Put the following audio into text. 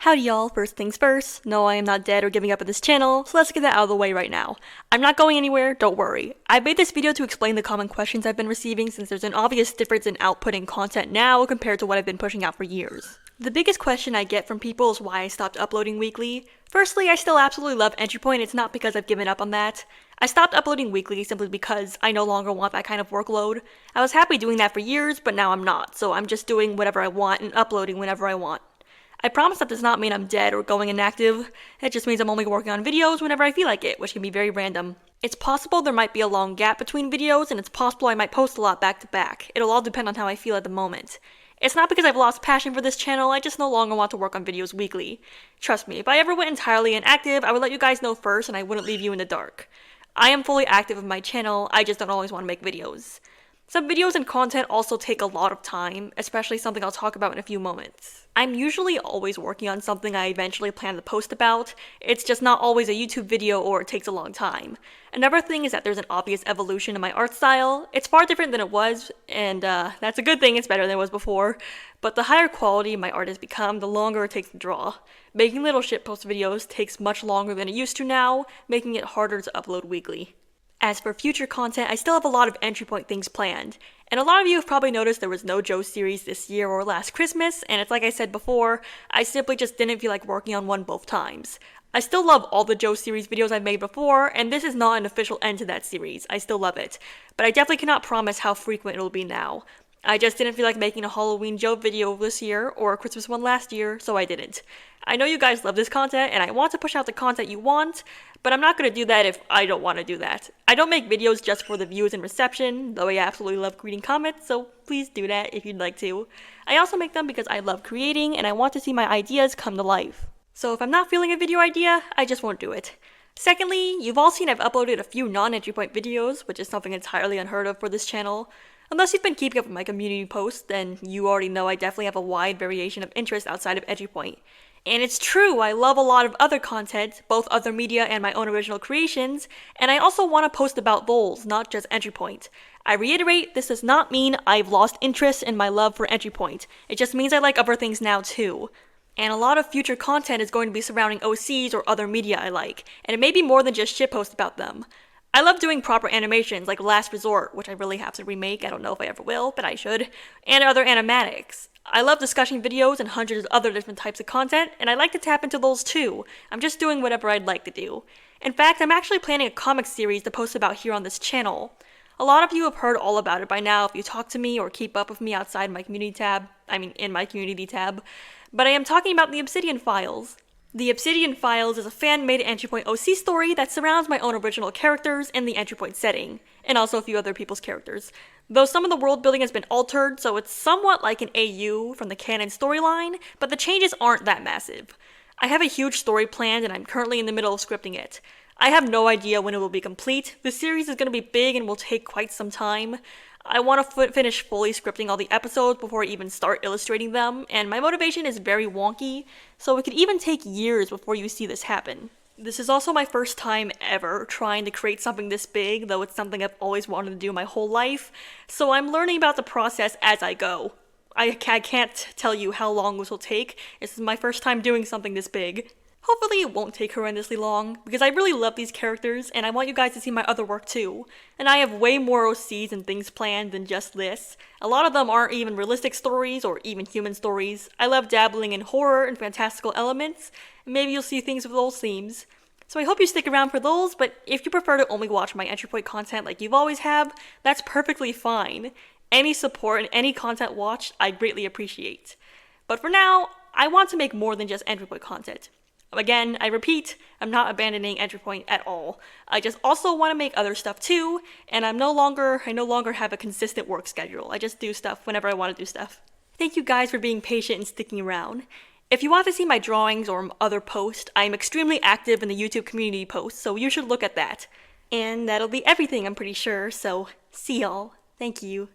Howdy y'all, first things first, no I am not dead or giving up on this channel, so let's get that out of the way right now. I'm not going anywhere, don't worry. I made this video to explain the common questions I've been receiving since there's an obvious difference in outputting content now compared to what I've been pushing out for years. The biggest question I get from people is why I stopped uploading weekly. Firstly, I still absolutely love Entry Point, it's not because I've given up on that. I stopped uploading weekly simply because I no longer want that kind of workload. I was happy doing that for years, but now I'm not, so I'm just doing whatever I want and uploading whenever I want. I promise that does not mean I'm dead or going inactive, it just means I'm only working on videos whenever I feel like it, which can be very random. It's possible there might be a long gap between videos, and it's possible I might post a lot back to back. It'll all depend on how I feel at the moment. It's not because I've lost passion for this channel, I just no longer want to work on videos weekly. Trust me, if I ever went entirely inactive, I would let you guys know first and I wouldn't leave you in the dark. I am fully active with my channel, I just don't always want to make videos. Some videos and content also take a lot of time, especially something I'll talk about in a few moments. I'm usually always working on something I eventually plan to post about, it's just not always a YouTube video or it takes a long time. Another thing is that there's an obvious evolution in my art style. It's far different than it was, and that's a good thing, it's better than it was before, but the higher quality my art has become, the longer it takes to draw. Making little shitpost videos takes much longer than it used to now, making it harder to upload weekly. As for future content, I still have a lot of Entry Point things planned, and a lot of you have probably noticed there was no Joe series this year or last Christmas, and it's like I said before, I simply just didn't feel like working on one both times. I still love all the Joe series videos I've made before, and this is not an official end to that series, I still love it, but I definitely cannot promise how frequent it'll be now. I just didn't feel like making a Halloween Joe video this year, or a Christmas one last year, so I didn't. I know you guys love this content, and I want to push out the content you want, but I'm not going to do that if I don't want to do that. I don't make videos just for the views and reception, though I absolutely love reading comments, so please do that if you'd like to. I also make them because I love creating, and I want to see my ideas come to life. So if I'm not feeling a video idea, I just won't do it. Secondly, you've all seen I've uploaded a few non-Entry Point videos, which is something entirely unheard of for this channel. Unless you've been keeping up with my community posts, then you already know I definitely have a wide variation of interests outside of Entry Point. And it's true, I love a lot of other content, both other media and my own original creations, and I also want to post about Vols, not just Entry Point. I reiterate, this does not mean I've lost interest in my love for Entry Point, it just means I like other things now too. And a lot of future content is going to be surrounding OCs or other media I like, and it may be more than just shitpost about them. I love doing proper animations like Last Resort, which I really have to remake, I don't know if I ever will, but I should, and other animatics. I love discussion videos and hundreds of other different types of content, and I like to tap into those too. I'm just doing whatever I'd like to do. In fact, I'm actually planning a comic series to post about here on this channel. A lot of you have heard all about it by now if you talk to me or keep up with me outside my community tab, in my community tab, but I am talking about the Obsidian Files. The Obsidian Files is a fan-made Entry Point OC story that surrounds my own original characters in the Entry Point setting, and also a few other people's characters. Though some of the world building has been altered, so it's somewhat like an AU from the canon storyline, but the changes aren't that massive. I have a huge story planned and I'm currently in the middle of scripting it. I have no idea when it will be complete. The series is going to be big and will take quite some time. I want to finish fully scripting all the episodes before I even start illustrating them, and my motivation is very wonky, so it could even take years before you see this happen. This is also my first time ever trying to create something this big, though it's something I've always wanted to do my whole life, so I'm learning about the process as I go. I can't tell you how long this will take. This is my first time doing something this big. Hopefully it won't take horrendously long, because I really love these characters, and I want you guys to see my other work too. And I have way more OCs and things planned than just this. A lot of them aren't even realistic stories, or even human stories. I love dabbling in horror and fantastical elements, and maybe you'll see things with those themes. So I hope you stick around for those, but if you prefer to only watch my Entry Point content like you've always have, that's perfectly fine. Any support and any content watched, I greatly appreciate. But for now, I want to make more than just Entry Point content. Again, I repeat, I'm not abandoning Entry Point at all. I just also want to make other stuff too, and I no longer have a consistent work schedule. I just do stuff whenever I want to do stuff. Thank you guys for being patient and sticking around. If you want to see my drawings or other posts, I am extremely active in the YouTube community posts, so you should look at that. And that'll be everything, I'm pretty sure, so see y'all. Thank you.